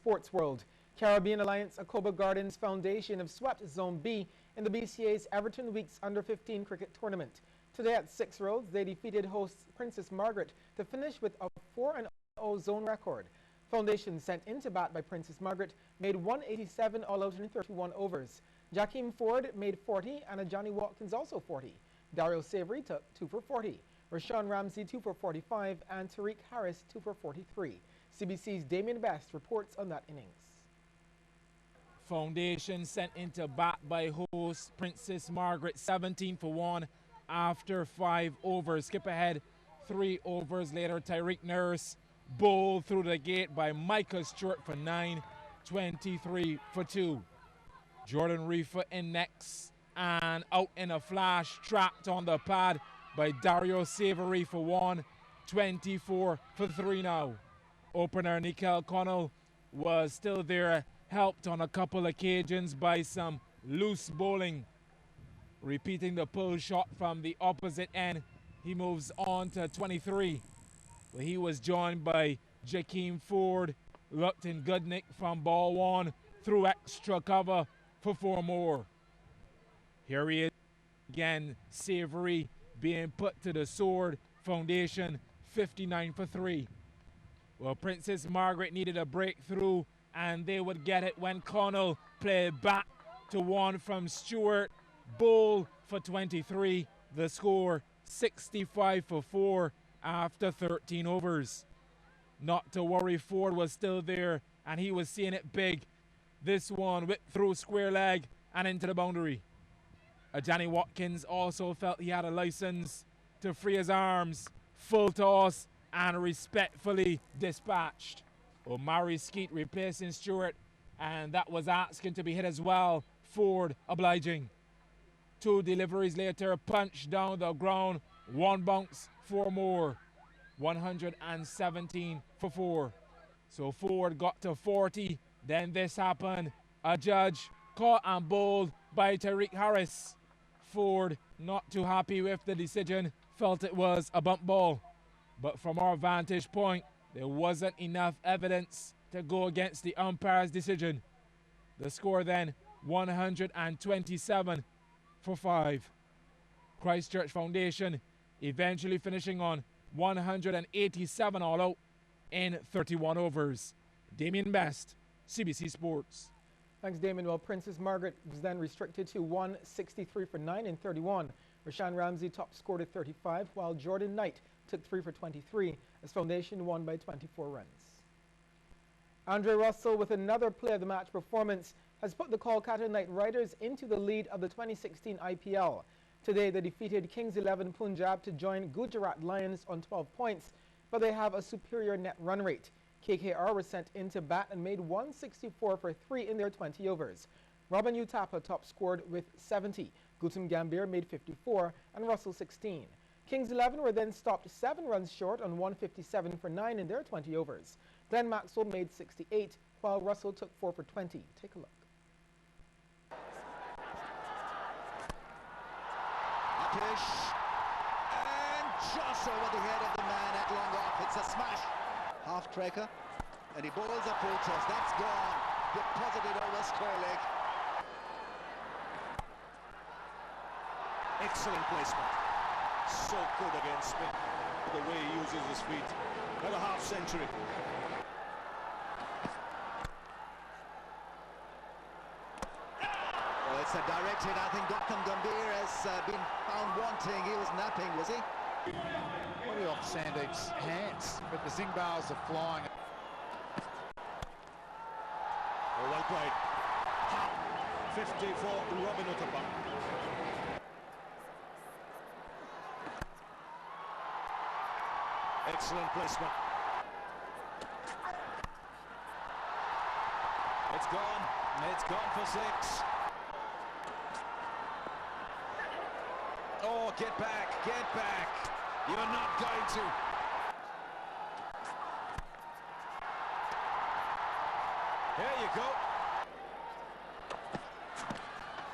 sports world. Caribbean Alliance Akoba Gardens Foundation have swept Zone B in the BCA's Everton Weeks Under-15 cricket tournament. Today at 6 Roads, they defeated hosts Princess Margaret to finish with a 4-0 zone record. Foundation sent into bat by Princess Margaret made 187 all out in 31 overs. Jakeem Ford made 40 and Johnny Watkins also 40. Dario Savory took 2 for 40. Rashawn Ramsey 2 for 45 and Tariq Harris 2 for 43. CBC's Damien Best reports on that innings. Foundation sent into bat by host Princess Margaret 17 for 1 after 5 overs. Skip ahead 3 overs later, Tyreek Nurse bowled through the gate by Micah Stewart for 9, 23 for 2. Jordan Reefer in next and out in a flash, trapped on the pad by Dario Savory for 1, 24 for 3 now. Opener Nikhil Connell was still there, helped on a couple occasions by some loose bowling. Repeating the pull shot from the opposite end, he moves on to 23. Well, he was joined by Jakeem Ford, looked in good nick from ball 1 through extra cover for 4 more. Here he is again, Savory being put to the sword. Foundation 59 for 3. Well, Princess Margaret needed a breakthrough and they would get it when Connell played back to 1 from Stewart. Bowl for 23. The score 65 for 4 after 13 overs. Not to worry, Ford was still there and he was seeing it big. This one whipped through square leg and into the boundary. Johnny Watkins also felt he had a license to free his arms. Full toss and respectfully dispatched. Omari Skeet replacing Stewart, and that was asking to be hit as well. Ford obliging. 2 deliveries later, punch down the ground. 1 bounce, 4 more. 117 for 4. So Ford got to 40. Then this happened. A judge caught and bowled by Tariq Harris. Ford not too happy with the decision, felt it was a bump ball. But from our vantage point, there wasn't enough evidence to go against the umpire's decision. The score then 127 for 5. Christchurch Foundation eventually finishing on 187 all out in 31 overs. Damien Best, CBC Sports. Thanks, Damien. Well, Princess Margaret was then restricted to 163 for 9 in 31. Rashawn Ramsey top scored at 35, while Jordan Knight took 3 for 23 as Foundation won by 24 runs. Andre Russell, with another play of the match performance, has put the Kolkata Knight Riders into the lead of the 2016 IPL. Today, they defeated Kings 11 Punjab to join Gujarat Lions on 12 points, but they have a superior net run rate. KKR was sent into bat and made 164 for 3 in their 20 overs. Robin Utapa top scored with 70. Gautam Gambhir made 54 and Russell 16. Kings 11 were then stopped 7 runs short on 157 for 9 in their 20 overs. Glenn Maxwell made 68 while Russell took 4 for 20. Take a look. Akish and just over the head of the man at long off. It's a smash. Half tracker and he bowls a full toss. That's gone. Deposited over square leg. Excellent placement. So good against spin. The way he uses his feet. Another half century. Well, it's a direct hit. I think Gautam Gambhir has been found wanting. He was napping, was he? Body off Sandeep's hands, but the zing bars are flying. Oh, well played. 50 for Robin Utapa. Excellent placement. It's gone. It's gone for 6. Oh, get back, get back. You're not going to. There you go.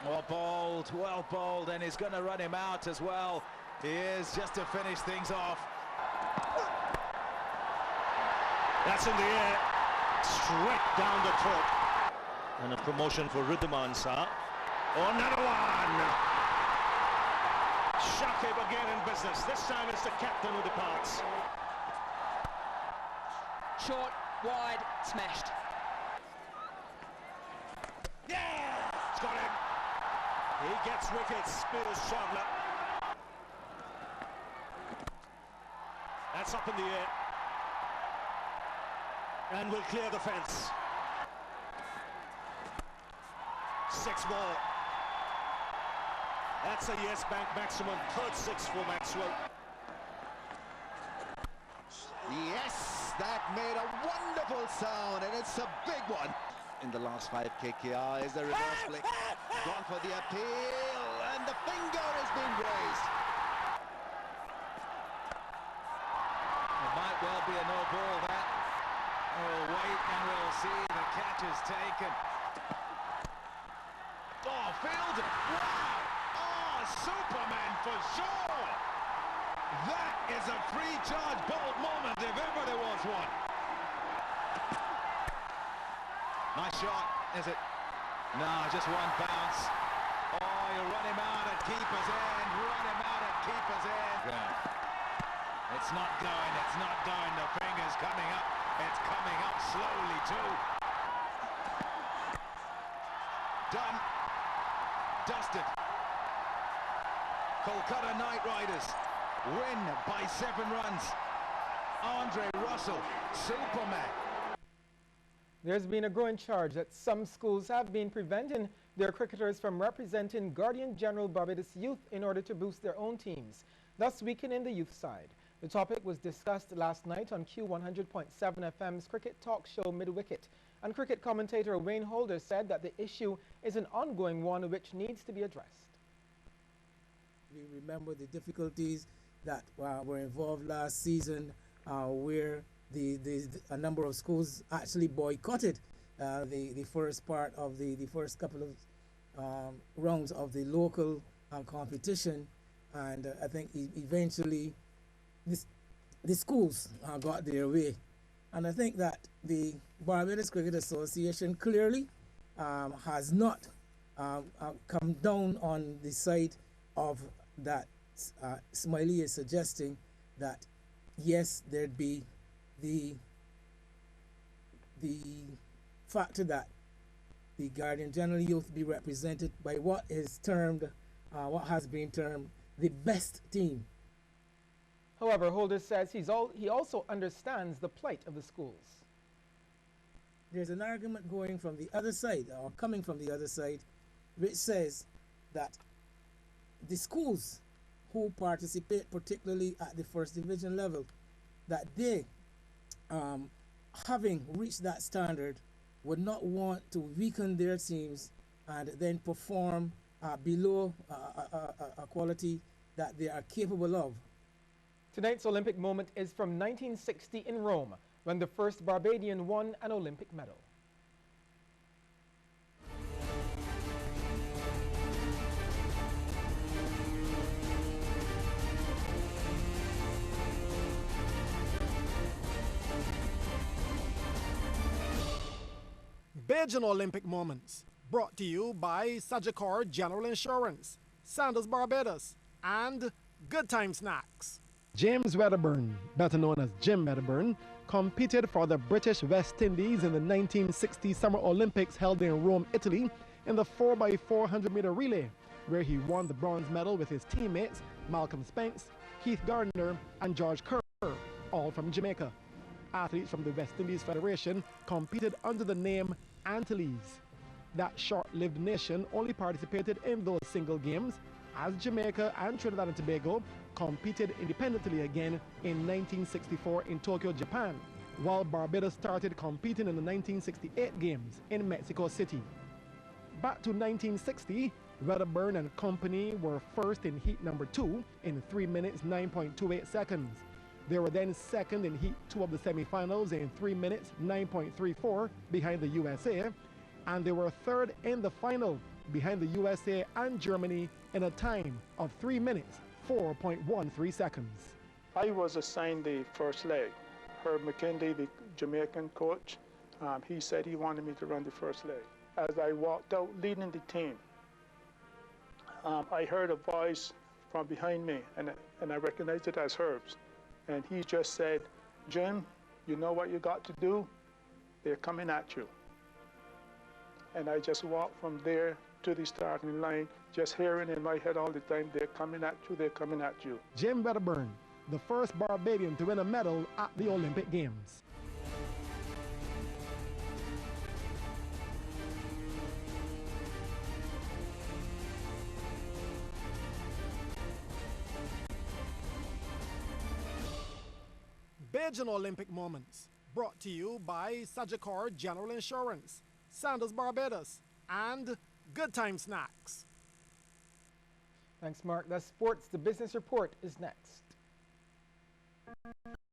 Well bowled, and he's going to run him out as well. He is, just to finish things off. That's in the air. Straight down the throat. And a promotion for Riddiman Sa. Oh, another one! Shakib again in business. This time it's the captain who departs. Short, wide, smashed. Yeah! It's got him. He gets wickets. Spears Chandler. That's up in the air. And will clear the fence. 6 more. That's a Yes Bank maximum. Third 6 for Maxwell. Yes, that made a wonderful sound, and it's a big one. In the last 5 KKR is the reverse flick. Gone for the appeal, and the finger is being raised. It might well be a no ball, that. Oh, wait and we'll see. The catch is taken. Oh, fielded. Wow! Oh, Superman for sure! That is a free charge bolt moment if ever there was one. Nice shot, is it? No, just one bounce. Oh, you run him out at keeper's end. Run him out at keeper's end. Yeah. It's not going, it's not going. The finger's coming up. It's coming up slowly too. Done. Dusted. Kolkata Knight Riders win by 7 runs. Andre Russell, Superman. There's been a growing charge that some schools have been preventing their cricketers from representing Guardian General Barbados Youth in order to boost their own teams, thus weakening the youth side. The topic was discussed last night on Q100.7 FM's cricket talk show Mid-Wicket, and cricket commentator Wayne Holder said that the issue is an ongoing one which needs to be addressed. We remember the difficulties that were involved last season where a number of schools actually boycotted the first part of the first couple of rounds of the local competition, and I think eventually the schools got their way. And I think that the Barbados Cricket Association clearly has not come down on the side of that. Smiley is suggesting that yes, there'd be the factor that the Guardian General Youth be represented by what is termed, what has been termed the best team. However, Holder says he also understands the plight of the schools. There's an argument going from the other side, or coming from the other side, which says that the schools who participate, particularly at the first division level, that they, having reached that standard, would not want to weaken their teams and then perform below a quality that they are capable of. Tonight's Olympic moment is from 1960 in Rome, when the first Barbadian won an Olympic medal. Beijing Olympic Moments, brought to you by Sagicor General Insurance, Sandals Barbados, and Good Time Snacks. James Wedderburn, better known as Jim Wedderburn, competed for the British West Indies in the 1960 Summer Olympics held in Rome, Italy, in the 4x400 meter relay, where he won the bronze medal with his teammates Malcolm Spence, Keith Gardner, and George Kerr, all from Jamaica. Athletes from the West Indies Federation competed under the name Antilles. That short-lived nation only participated in those single games, as Jamaica and Trinidad and Tobago competed independently again in 1964 in Tokyo, Japan, while Barbados started competing in the 1968 games in Mexico City. Back to 1960, Wedderburn and company were first in heat number 2 in 3 minutes 9.28 seconds. They were then second in heat 2 of the semifinals in 3 minutes 9.34 behind the USA, and they were third in the final behind the USA and Germany in a time of 3 minutes 4.13 seconds. I was assigned the first leg. Herb McKinley, the Jamaican coach, he said he wanted me to run the first leg. As I walked out leading the team, I heard a voice from behind me, and I recognized it as Herb's. And he just said, "Jim, you know what you got to do? They're coming at you." And I just walked from there to the starting line, just hearing in my head all the time, "They're coming at you, they're coming at you." Jim Wedderburn, the first Barbadian to win a medal at the Olympic Games. Beijing Olympic Moments, brought to you by Sagicor General Insurance, Sandals Barbados, and Good Time Snacks. Thanks, Mark. That's sports. The business report is next.